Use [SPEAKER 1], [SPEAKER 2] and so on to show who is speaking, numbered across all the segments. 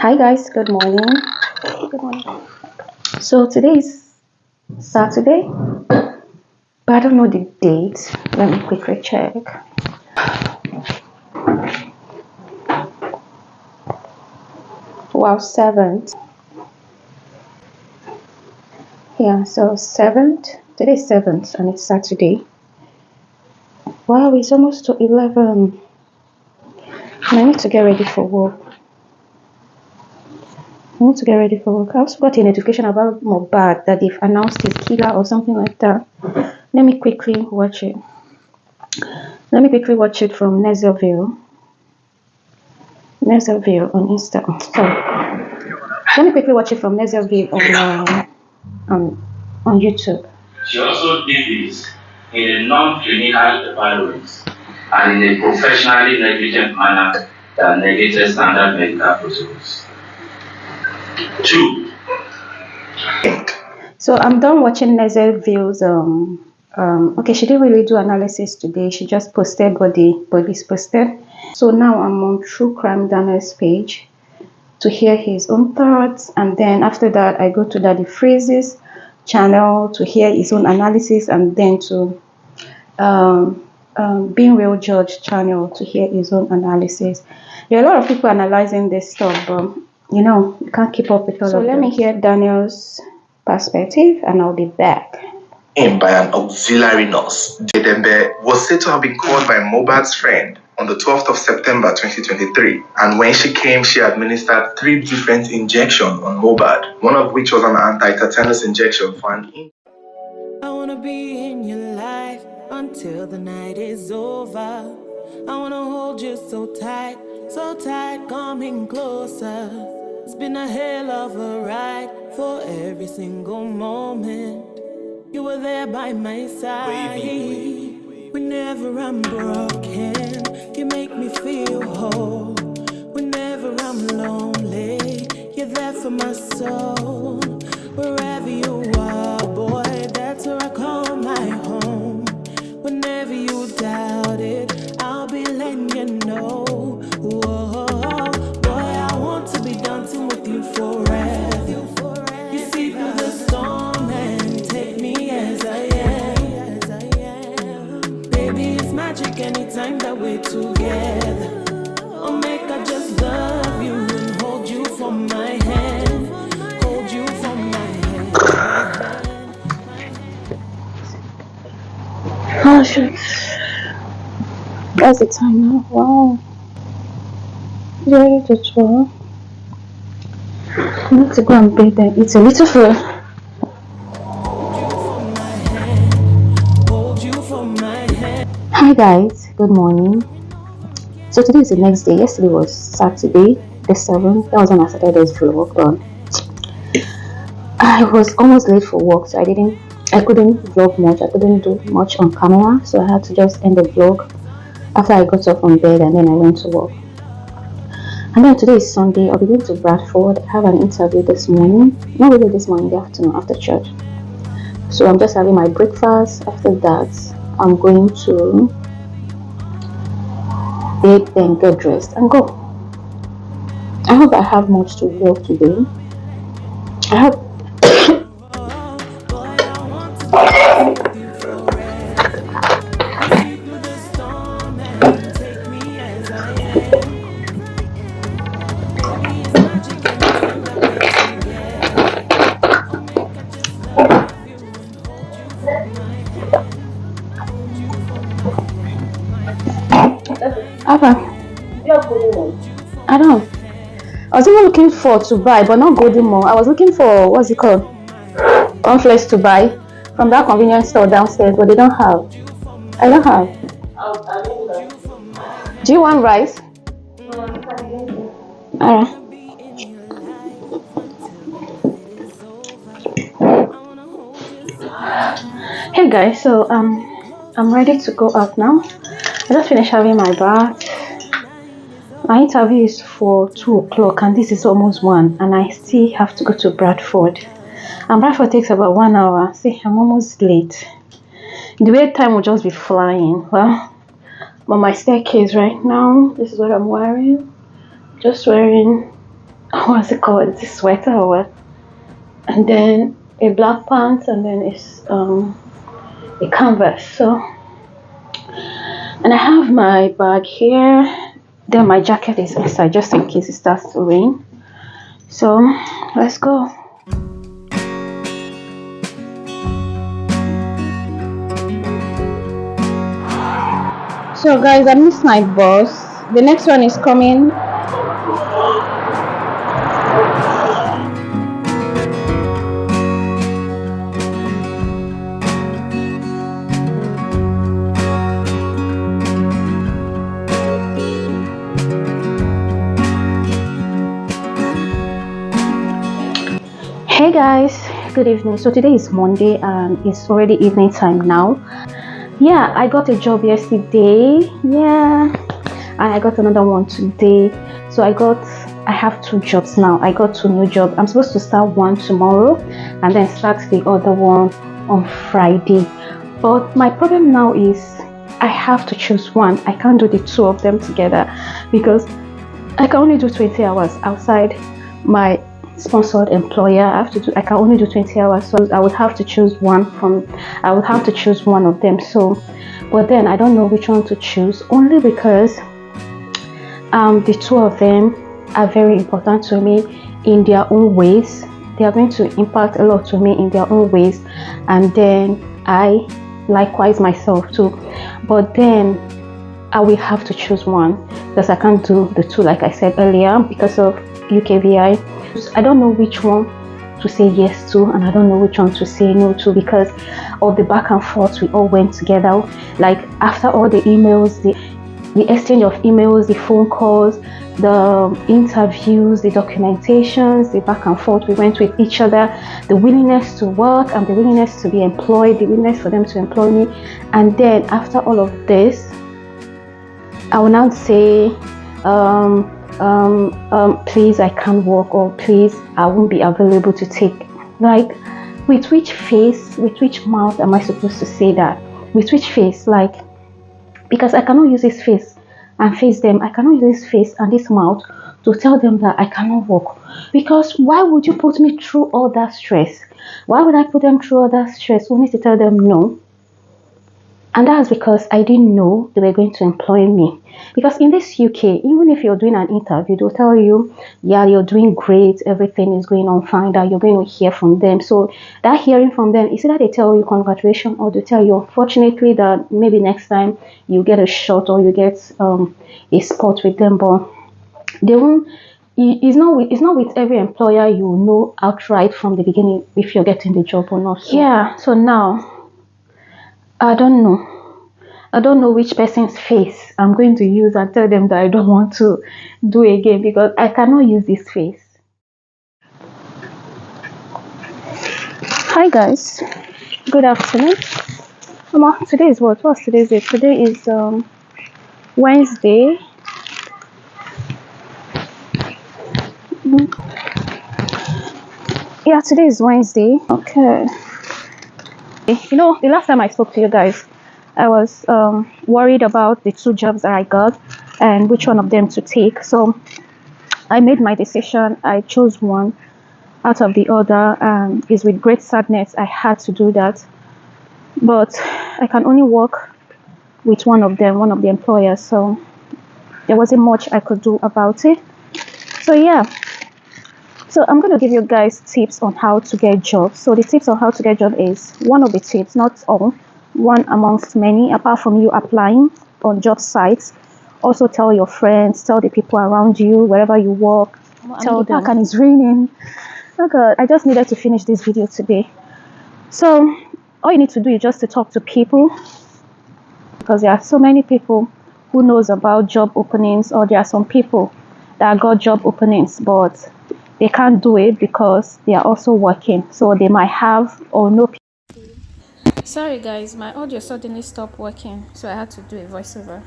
[SPEAKER 1] Hi guys, good morning. Good morning. So today is Saturday, but I don't know the date. Let me quickly check. Wow, 7th. Yeah, so 7th. Today is 7th and it's Saturday. Wow, it's almost to 11. And I need to get ready for work. I also got a notification about Mohbad that they've announced his killer or something like that. Let me quickly watch it. From Nezerville on Insta. Sorry. Let me quickly watch it from Nezerville on YouTube.
[SPEAKER 2] She also did this in a non-clinical environment and in a professionally negligent manner that negated standard medical protocols. 2.
[SPEAKER 1] So I'm done watching Nezerville's okay, she didn't really do analysis today. She just posted what the police posted. So now I'm on True Crime Daniel's page to hear his own thoughts, and then after that I go to Daddy Freeze's channel to hear his own analysis, and then to Being Real Judge channel to hear his own analysis. There are a lot of people analyzing this stuff, but you know, you can't keep up with all of them. So let me hear Daniel's perspective and I'll be back.
[SPEAKER 3] By an auxiliary nurse, Jedembe was said to have been called by Mohbad's friend on the 12th of September 2023, and when she came, she administered 3 different injections on Mohbad, one of which was an anti-tetanus injection for an
[SPEAKER 4] I wanna be in your life until the night is over. I wanna hold you so tight, coming closer. It's been a hell of a ride for every single moment. You were there by my side. Whenever I'm broken, you make me feel whole. Whenever I'm lonely, you're there for my soul. Wherever you are, boy, that's where I call my home. Whenever you doubt it, I'll be letting you know. Whoa, boy, I want to be dancing with you forever. You see through the storm and take me as I am. Baby, it's magic anytime that we're together. Or make I just love you and hold you for my hand. Hold you for my hand.
[SPEAKER 1] Oh shit. That's the time now. Wow. 0 to 12. I need to go and bathe and eat a little food. Hi guys, good morning. So today is the next day. Yesterday was Saturday, the 7th. That was when I started this vlog. But I was almost late for work, so I couldn't vlog much. I couldn't do much on camera, so I had to just end the vlog after I got up from bed, and then I went to work. And then today is Sunday. I'll be going to Bradford. I have an interview this morning. Not really this morning, the afternoon after church. So I'm just having my breakfast. After that, I'm going to bathe, then get dressed and go. I hope I have much to vlog today. I hope. I don't. I was even looking for to buy, but not Golden Mall. I was looking for what's it called? Cornflakes to buy from that convenience store downstairs, but they don't have. I don't have. Do you want rice? Alright. Hey guys, so I'm ready to go out now. I just finished having my bath. My interview is for 2 o'clock and this is almost 1, and I still have to go to Bradford. And Bradford takes about 1 hour. See, I'm almost late. The way time will just be flying. Well, I'm on my staircase right now. This is what I'm wearing. Just wearing what's it called? It's a sweater or what? And then a black pants, and then it's a canvas. So, and I have my bag here. Then my jacket is inside just in case it starts to rain. So let's go. So guys, I missed my bus. The next one is coming. Hey guys, good evening. So today is Monday and it's already evening time now. Yeah, I got a job yesterday. Yeah, and I got another one today. So I have 2 jobs now. I got 2 new jobs. I'm supposed to start one tomorrow and then start the other one on Friday. But my problem now is I have to choose one. I can't do the 2 of them together because I can only do 20 hours outside my sponsored employer. I can only do 20 hours, so I would have to choose one of them. So but then I don't know which one to choose, only because the 2 of them are very important to me in their own ways. They are going to impact a lot to me in their own ways, and then I likewise myself too. But then I will have to choose one because I can't do the 2 like I said earlier because of UKVI. I don't know which one to say yes to, and I don't know which one to say no to because of the back and forth we all went together. Like after all the emails, the exchange of emails, the phone calls, the interviews, the documentations, the back and forth we went with each other, the willingness to work and the willingness to be employed, the willingness for them to employ me. And then after all of this, I will now say please I can't work, or please I won't be available to take. Like, with which face, with which mouth am I supposed to say that? With which face? Like, because I cannot use this face and face them. I cannot use this face and this mouth to tell them that I cannot work. Because why would you put me through all that stress? Why would I put them through all that stress only to tell them no? And that's because I didn't know they were going to employ me. Because in this UK, even if you're doing an interview, they'll tell you, yeah, you're doing great, everything is going on fine, that you're going to hear from them. So that hearing from them is either they tell you congratulations, or they tell you unfortunately that maybe next time you get a shot or you get a spot with them. But they won't. It's not with every employer you know outright from the beginning if you're getting the job or not. So, yeah. So now I don't know which person's face I'm going to use and tell them that I don't want to do again, because I cannot use this face. Hi guys, good afternoon. Today is what? What's today's date? Today is Wednesday. Yeah, today is Wednesday. Okay. You know, the last time I spoke to you guys, I was worried about the 2 jobs that I got and which one of them to take. So I made my decision. I chose one out of the other, and it's with great sadness I had to do that. But I can only work with one of the employers, so there wasn't much I could do about it. So yeah. So I'm going to give you guys tips on how to get jobs. So the tips on how to get job is one of the tips, not all, one amongst many. Apart from you applying on job sites, also tell your friends, tell the people around you, wherever you work, tell them. And it's raining. Oh God, I just needed to finish this video today. So all you need to do is just to talk to people, because there are so many people who knows about job openings, or there are some people that got job openings but they can't do it because they are also working, so they might have or know people. Sorry guys, my audio suddenly stopped working, so I had to do a voiceover.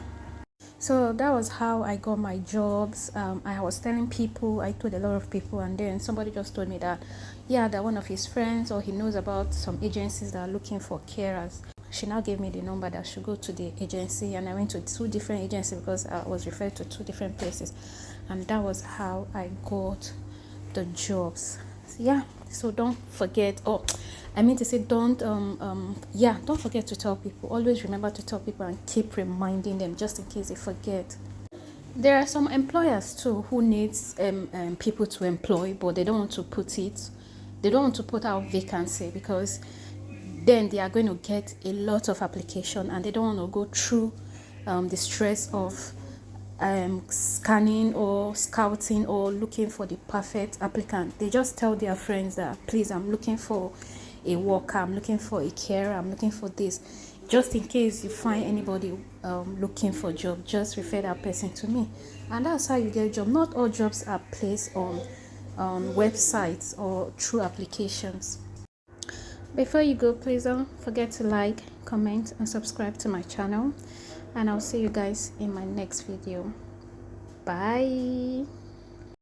[SPEAKER 1] So that was how I got my jobs. I was telling people, I told a lot of people, and then somebody just told me that, yeah, that one of his friends, or he knows about some agencies that are looking for carers. She now gave me the number that I should go to the agency, and I went to 2 different agencies because I was referred to 2 different places, and that was how I got the jobs. Yeah, so don't forget, or I mean to say, don't don't forget to tell people. Always remember to tell people and keep reminding them, just in case they forget. There are some employers too who needs people to employ, but they don't want to put it. They don't want to put out vacancy, because then they are going to get a lot of application, and they don't want to go through the stress of scanning or scouting or looking for the perfect applicant. They just tell their friends that, please, I'm looking for a worker, I'm looking for a carer, I'm looking for this. Just in case you find anybody looking for a job, just refer that person to me, and that's how you get a job. Not all jobs are placed on websites or through applications. Before you go, please don't forget to like, comment, and subscribe to my channel, and I'll see you guys in my next video. Bye.